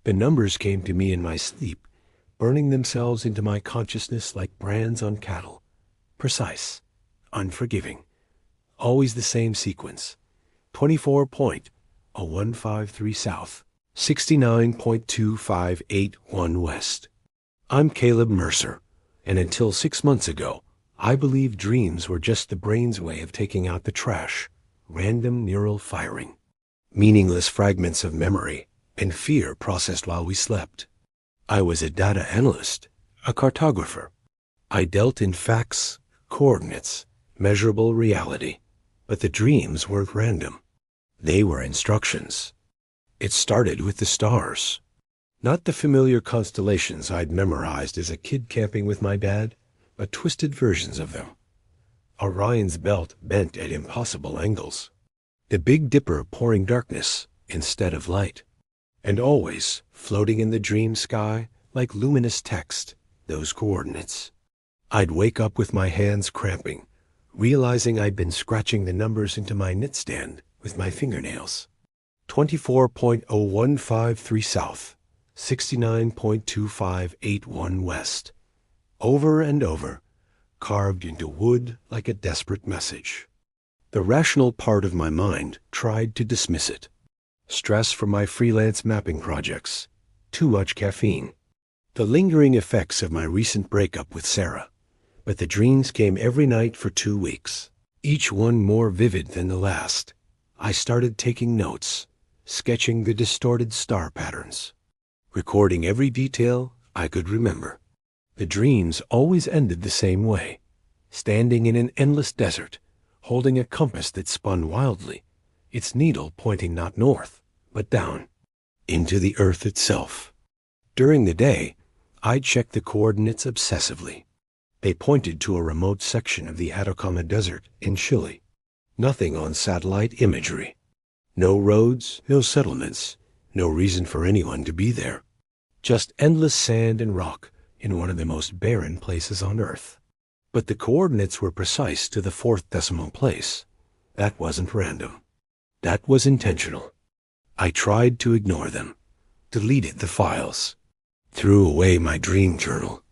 The numbers came to me in my sleep, burning themselves into my consciousness like brands on cattle. Precise, unforgiving, always the same sequence. 24.0153 south, 69.2581 west. I'm Caleb Mercer, and until 6 months ago, I believed dreams were just the brain's way of taking out the trash, random neural firing, meaningless fragments of memory and fear processed while we slept. I was a data analyst, a cartographer. I dealt in facts, coordinates, measurable reality, but the dreams weren't random. They were instructions. It started with the stars. Not the familiar constellations I'd memorized as a kid camping with my dad, but twisted versions of them. Orion's belt bent at impossible angles. The Big Dipper pouring darkness instead of light. And always, floating in the dream sky, like luminous text, those coordinates. I'd wake up with my hands cramping, realizing I'd been scratching the numbers into my knitstand with my fingernails. 24.0153 south, 69.2581 west. Over and over, carved into wood like a desperate message. The rational part of my mind tried to dismiss it. Stress from my freelance mapping projects, too much caffeine, the lingering effects of my recent breakup with Sarah. But the dreams came every night for 2 weeks, each one more vivid than the last. I started taking notes, sketching the distorted star patterns, recording every detail I could remember. The dreams always ended the same way, standing in an endless desert, holding a compass that spun wildly, its needle pointing not north, but down, into the earth itself. During the day, I'd check the coordinates obsessively. They pointed to a remote section of the Atacama Desert in Chile. Nothing on satellite imagery. No roads, no settlements, no reason for anyone to be there. Just endless sand and rock in one of the most barren places on Earth. But the coordinates were precise to the 4th decimal place. That wasn't random. That was intentional. I tried to ignore them, deleted the files, threw away my dream journal.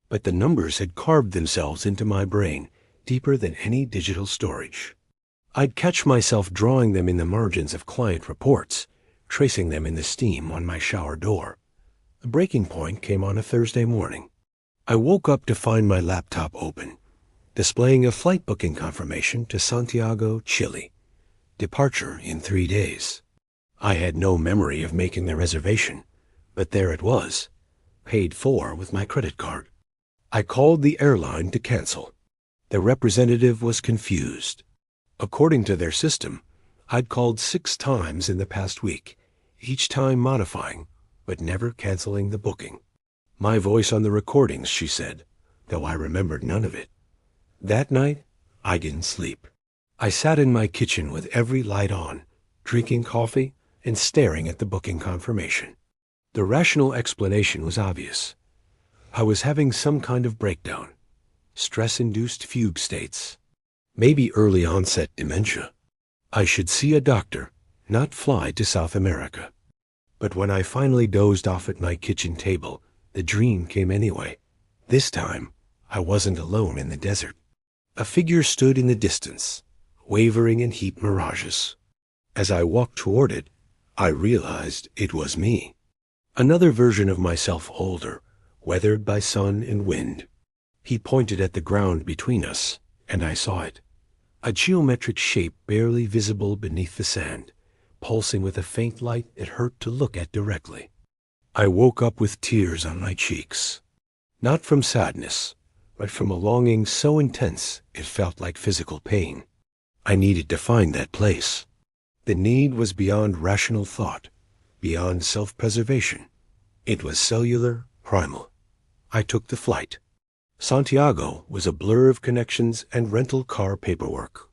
But the numbers had carved themselves into my brain deeper than any digital storage. I'd catch myself drawing them in the margins of client reports, tracing them in the steam on my shower door. The breaking point came on a Thursday morning. I woke up to find my laptop open, displaying a flight booking confirmation to Santiago, Chile. Departure in 3 days. I had no memory of making the reservation, but there it was, paid for with my credit card. I called the airline to cancel. The representative was confused. According to their system, I'd called 6 times in the past week, each time modifying, but never canceling the booking. My voice on the recordings, she said, though I remembered none of it. That night, I didn't sleep. I sat in my kitchen with every light on, drinking coffee and staring at the booking confirmation. The rational explanation was obvious. I was having some kind of breakdown, stress-induced fugue states, maybe early onset dementia. I should see a doctor, not fly to South America. But when I finally dozed off at my kitchen table, the dream came anyway. This time, I wasn't alone in the desert. A figure stood in the distance, wavering in heat mirages. As I walked toward it, I realized it was me. Another version of myself older, weathered by sun and wind. He pointed at the ground between us, and I saw it. A geometric shape barely visible beneath the sand, pulsing with a faint light it hurt to look at directly. I woke up with tears on my cheeks. Not from sadness, but from a longing so intense it felt like physical pain. I needed to find that place. The need was beyond rational thought, beyond self-preservation. It was cellular, primal. I took the flight. Santiago was a blur of connections and rental car paperwork.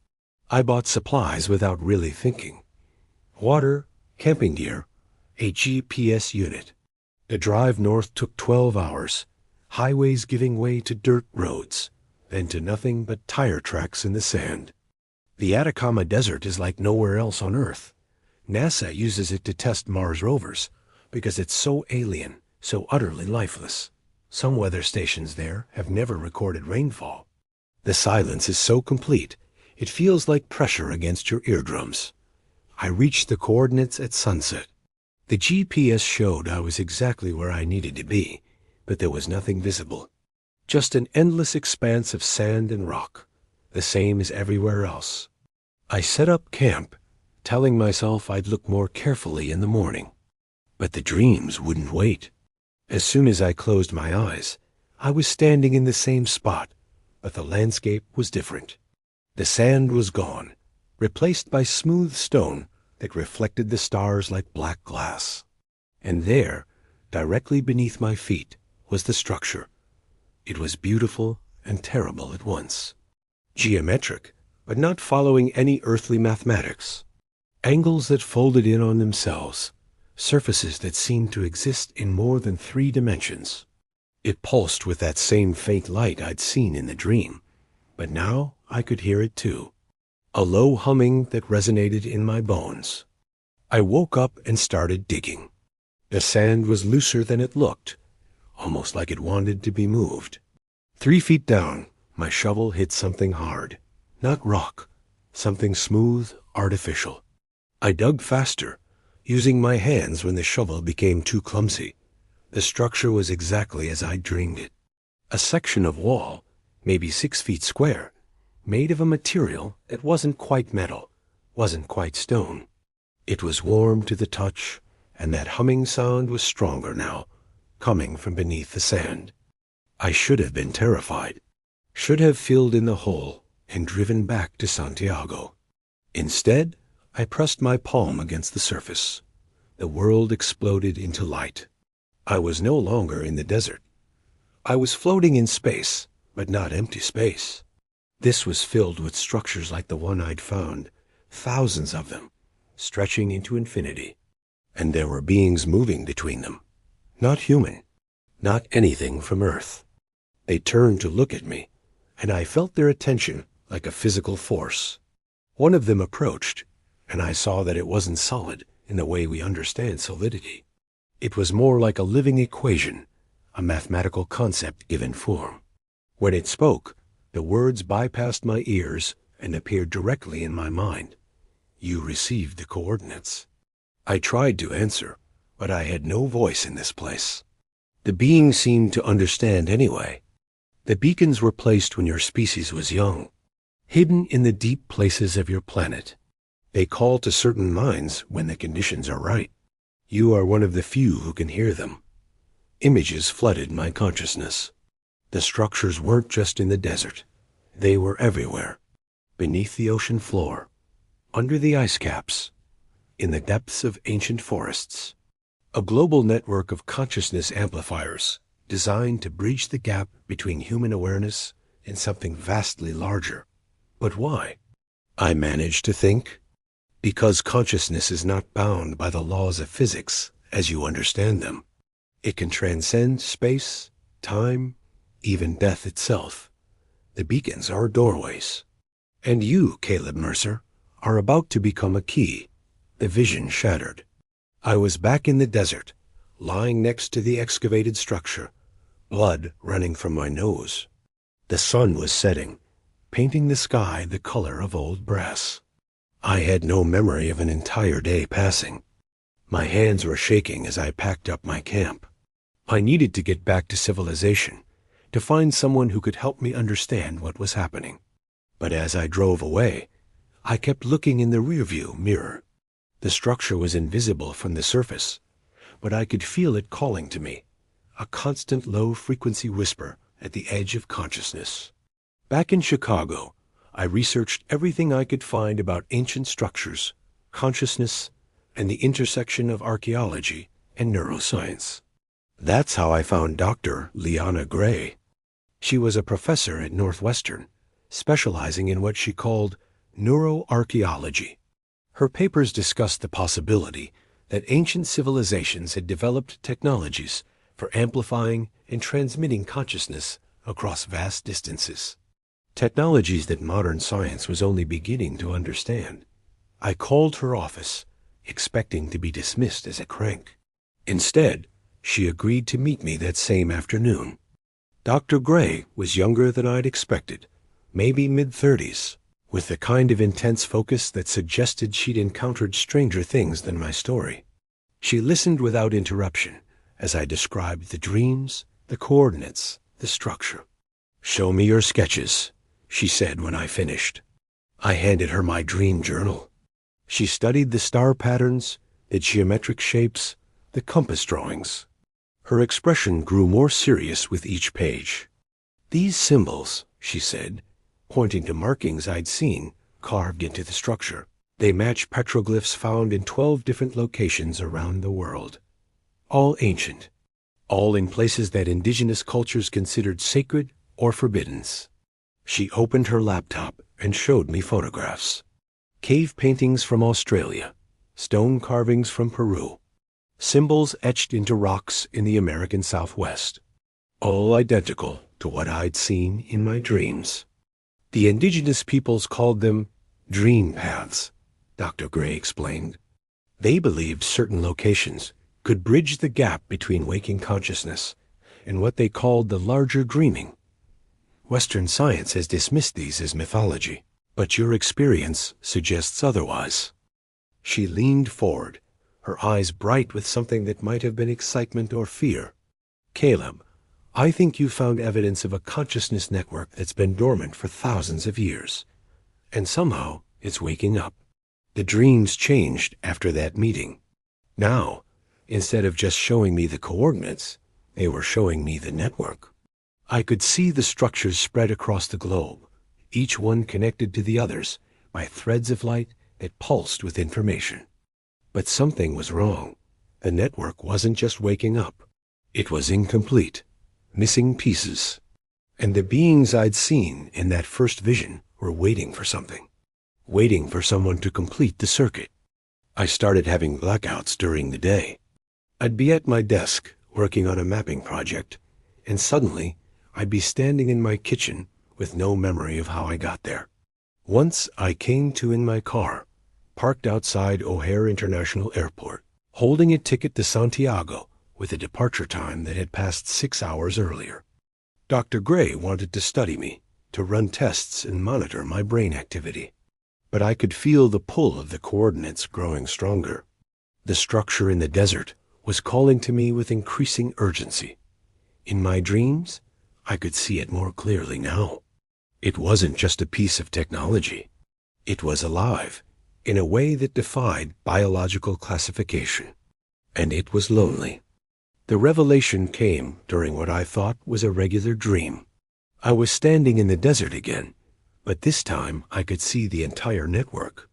I bought supplies without really thinking. Water, camping gear, a GPS unit. The drive north took 12 hours, highways giving way to dirt roads, then to nothing but tire tracks in the sand. The Atacama Desert is like nowhere else on Earth. NASA uses it to test Mars rovers, because it's so alien, so utterly lifeless. Some weather stations there have never recorded rainfall. The silence is so complete, it feels like pressure against your eardrums. I reached the coordinates at sunset. The GPS showed I was exactly where I needed to be, but there was nothing visible. Just an endless expanse of sand and rock, the same as everywhere else. I set up camp, telling myself I'd look more carefully in the morning. But the dreams wouldn't wait. As soon as I closed my eyes, I was standing in the same spot, but the landscape was different. The sand was gone, replaced by smooth stone that reflected the stars like black glass. And there, directly beneath my feet, was the structure. It was beautiful and terrible at once. Geometric, but not following any earthly mathematics. Angles that folded in on themselves, surfaces that seemed to exist in more than 3 dimensions. It pulsed with that same faint light I'd seen in the dream, but now I could hear it too. A low humming that resonated in my bones. I woke up and started digging. The sand was looser than it looked, almost like it wanted to be moved. 3 feet down, my shovel hit something hard. Not rock, something smooth, artificial. I dug faster, using my hands when the shovel became too clumsy. The structure was exactly as I dreamed it. A section of wall, maybe 6 feet square, made of a material that wasn't quite metal, wasn't quite stone. It was warm to the touch, and that humming sound was stronger now, coming from beneath the sand. I should have been terrified, should have filled in the hole and driven back to Santiago. Instead, I pressed my palm against the surface. The world exploded into light. I was no longer in the desert. I was floating in space, but not empty space. This was filled with structures like the one I'd found, thousands of them, stretching into infinity. And there were beings moving between them. Not human, not anything from Earth. They turned to look at me, and I felt their attention like a physical force. One of them approached, and I saw that it wasn't solid in the way we understand solidity. It was more like a living equation, a mathematical concept given form. When it spoke, the words bypassed my ears and appeared directly in my mind. You received the coordinates. I tried to answer, but I had no voice in this place. The being seemed to understand anyway. The beacons were placed when your species was young, hidden in the deep places of your planet. They call to certain minds when the conditions are right. You are one of the few who can hear them. Images flooded my consciousness. The structures weren't just in the desert. They were everywhere. Beneath the ocean floor, under the ice caps, in the depths of ancient forests. A global network of consciousness amplifiers designed to bridge the gap between human awareness and something vastly larger. But why? I managed to think. Because consciousness is not bound by the laws of physics as you understand them. It can transcend space, time, even death itself. The beacons are doorways. And you, Caleb Mercer, are about to become a key. The vision shattered. I was back in the desert, lying next to the excavated structure, blood running from my nose. The sun was setting, painting the sky the color of old brass. I had no memory of an entire day passing. My hands were shaking as I packed up my camp. I needed to get back to civilization, to find someone who could help me understand what was happening. But as I drove away, I kept looking in the rearview mirror. The structure was invisible from the surface, but I could feel it calling to me, a constant low-frequency whisper at the edge of consciousness. Back in Chicago, I researched everything I could find about ancient structures, consciousness, and the intersection of archaeology and neuroscience. That's how I found Dr. Liana Gray. She was a professor at Northwestern, specializing in what she called neuroarchaeology. Her papers discussed the possibility that ancient civilizations had developed technologies for amplifying and transmitting consciousness across vast distances. Technologies that modern science was only beginning to understand. I called her office, expecting to be dismissed as a crank. Instead, she agreed to meet me that same afternoon. Dr. Gray was younger than I'd expected, maybe mid-30s, with the kind of intense focus that suggested she'd encountered stranger things than my story. She listened without interruption as I described the dreams, the coordinates, the structure. "Show me your sketches," she said when I finished. I handed her my dream journal. She studied the star patterns, the geometric shapes, the compass drawings. Her expression grew more serious with each page. "These symbols," she said, pointing to markings I'd seen carved into the structure, "they match petroglyphs found in 12 different locations around the world. All ancient, all in places that indigenous cultures considered sacred or forbidden." She opened her laptop and showed me photographs. Cave paintings from Australia, stone carvings from Peru, symbols etched into rocks in the American Southwest, all identical to what I'd seen in my dreams. The indigenous peoples called them dream paths, Dr. Gray explained. They believed certain locations could bridge the gap between waking consciousness and what they called the larger dreaming. Western science has dismissed these as mythology, but your experience suggests otherwise. She leaned forward, her eyes bright with something that might have been excitement or fear. "Caleb, I think you found evidence of a consciousness network that's been dormant for thousands of years. And somehow it's waking up." The dreams changed after that meeting. Now, instead of just showing me the coordinates, they were showing me the network. I could see the structures spread across the globe, each one connected to the others by threads of light that pulsed with information. But something was wrong. The network wasn't just waking up. It was incomplete, missing pieces. And the beings I'd seen in that first vision were waiting for something, waiting for someone to complete the circuit. I started having blackouts during the day. I'd be at my desk working on a mapping project, and suddenly I'd be standing in my kitchen with no memory of how I got there. Once I came to in my car, parked outside O'Hare International Airport, holding a ticket to Santiago with a departure time that had passed 6 hours earlier. Dr. Gray wanted to study me, to run tests and monitor my brain activity. But I could feel the pull of the coordinates growing stronger. The structure in the desert was calling to me with increasing urgency. In my dreams, I could see it more clearly now. It wasn't just a piece of technology. It was alive, in a way that defied biological classification. And it was lonely. The revelation came during what I thought was a regular dream. I was standing in the desert again, but this time I could see the entire network.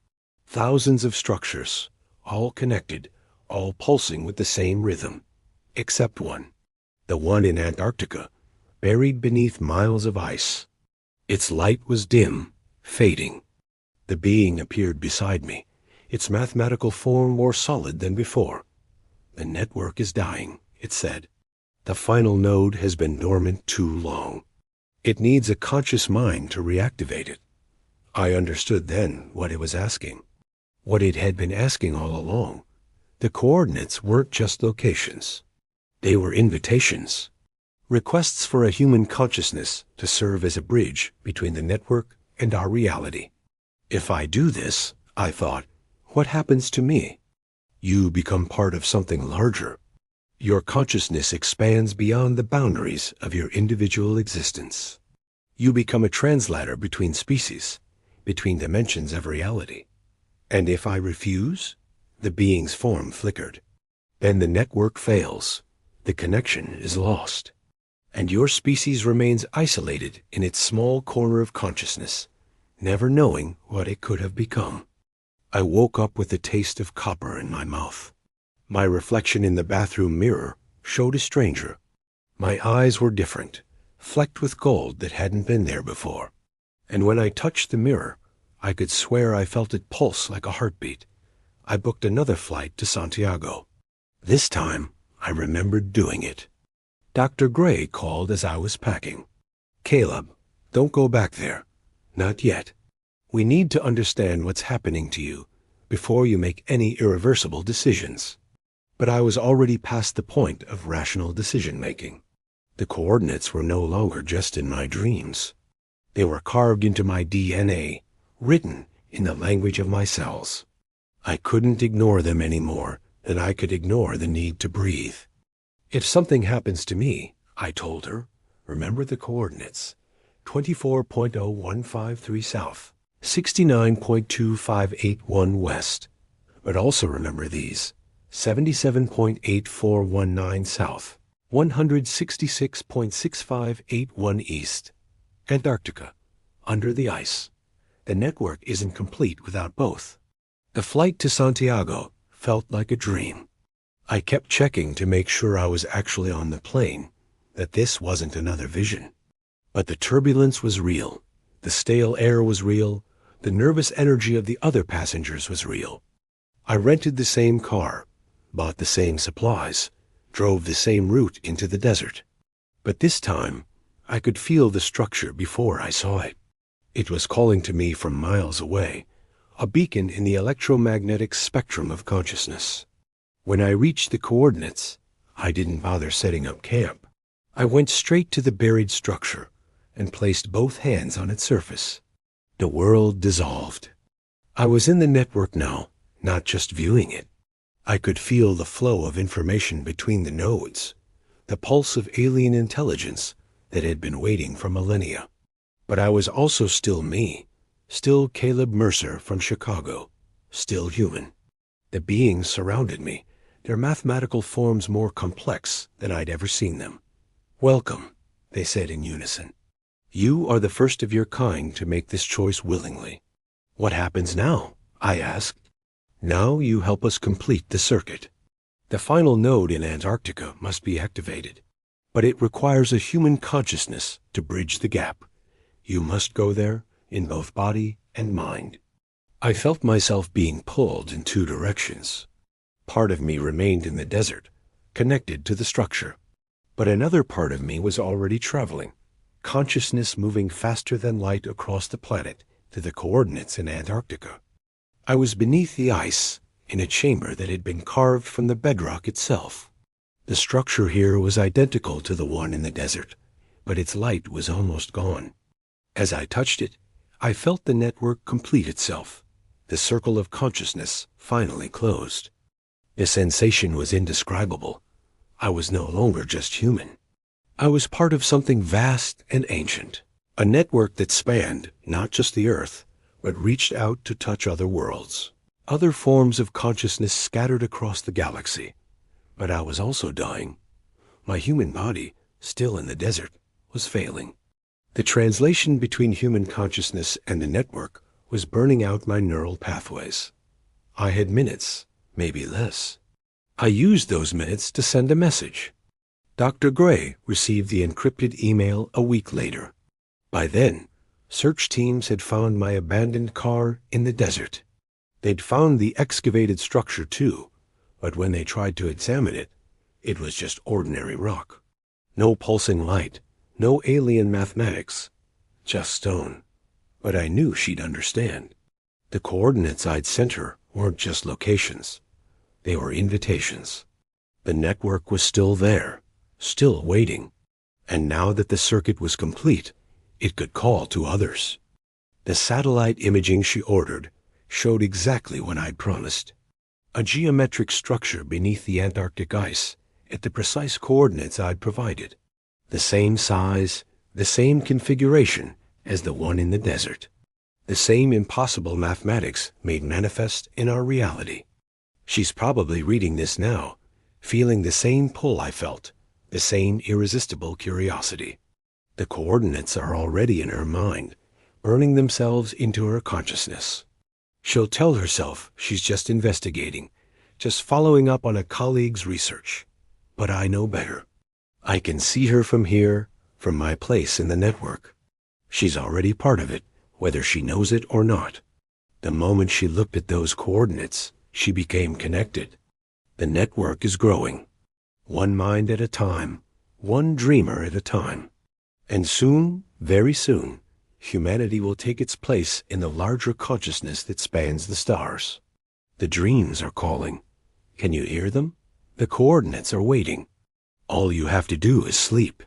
Thousands of structures, all connected, all pulsing with the same rhythm, except one. The one in Antarctica, buried beneath miles of ice. Its light was dim, fading. The being appeared beside me, its mathematical form more solid than before. "The network is dying," it said. "The final node has been dormant too long. It needs a conscious mind to reactivate it." I understood then what it was asking, what it had been asking all along. The coordinates weren't just locations. They were invitations. Requests for a human consciousness to serve as a bridge between the network and our reality. If I do this, I thought, what happens to me? You become part of something larger. Your consciousness expands beyond the boundaries of your individual existence. You become a translator between species, between dimensions of reality. And if I refuse, the being's form flickered. Then the network fails. The connection is lost. And your species remains isolated in its small corner of consciousness, never knowing what it could have become. I woke up with the taste of copper in my mouth. My reflection in the bathroom mirror showed a stranger. My eyes were different, flecked with gold that hadn't been there before. And when I touched the mirror, I could swear I felt it pulse like a heartbeat. I booked another flight to Santiago. This time, I remembered doing it. Dr. Gray called as I was packing. "Caleb, don't go back there. Not yet. We need to understand what's happening to you before you make any irreversible decisions." But I was already past the point of rational decision-making. The coordinates were no longer just in my dreams. They were carved into my DNA, written in the language of my cells. I couldn't ignore them any more than I could ignore the need to breathe. If something happens to me, I told her, remember the coordinates. 24.0153 south, 69.2581 west. But also remember these, 77.8419 south, 166.6581 east. Antarctica, under the ice. The network isn't complete without both. The flight to Santiago felt like a dream. I kept checking to make sure I was actually on the plane, that this wasn't another vision. But the turbulence was real, the stale air was real, the nervous energy of the other passengers was real. I rented the same car, bought the same supplies, drove the same route into the desert. But this time, I could feel the structure before I saw it. It was calling to me from miles away, a beacon in the electromagnetic spectrum of consciousness. When I reached the coordinates, I didn't bother setting up camp. I went straight to the buried structure and placed both hands on its surface. The world dissolved. I was in the network now, not just viewing it. I could feel the flow of information between the nodes, the pulse of alien intelligence that had been waiting for millennia. But I was also still me, still Caleb Mercer from Chicago, still human. The beings surrounded me, their mathematical forms more complex than I'd ever seen them. "Welcome," they said in unison. "You are the first of your kind to make this choice willingly." "What happens now?" I asked. "Now you help us complete the circuit. The final node in Antarctica must be activated, but it requires a human consciousness to bridge the gap. You must go there in both body and mind." I felt myself being pulled in two directions. Part of me remained in the desert, connected to the structure. But another part of me was already traveling, consciousness moving faster than light across the planet to the coordinates in Antarctica. I was beneath the ice, in a chamber that had been carved from the bedrock itself. The structure here was identical to the one in the desert, but its light was almost gone. As I touched it, I felt the network complete itself. The circle of consciousness finally closed. The sensation was indescribable. I was no longer just human. I was part of something vast and ancient, a network that spanned not just the Earth, but reached out to touch other worlds, other forms of consciousness scattered across the galaxy. But I was also dying. My human body, still in the desert, was failing. The translation between human consciousness and the network was burning out my neural pathways. I had minutes, maybe less. I used those minutes to send a message. Dr. Gray received the encrypted email a week later. By then, search teams had found my abandoned car in the desert. They'd found the excavated structure too, but when they tried to examine it, it was just ordinary rock. No pulsing light, no alien mathematics, just stone. But I knew she'd understand. The coordinates I'd sent her weren't just locations. They were invitations. The network was still there, still waiting. And now that the circuit was complete, it could call to others. The satellite imaging she ordered showed exactly what I'd promised. A geometric structure beneath the Antarctic ice at the precise coordinates I'd provided. The same size, the same configuration as the one in the desert. The same impossible mathematics made manifest in our reality. She's probably reading this now, feeling the same pull I felt, the same irresistible curiosity. The coordinates are already in her mind, burning themselves into her consciousness. She'll tell herself she's just investigating, just following up on a colleague's research. But I know better. I can see her from here, from my place in the network. She's already part of it, whether she knows it or not. The moment she looked at those coordinates, she became connected. The network is growing, one mind at a time, one dreamer at a time. And soon, very soon, humanity will take its place in the larger consciousness that spans the stars. The dreams are calling. Can you hear them? The coordinates are waiting. All you have to do is sleep.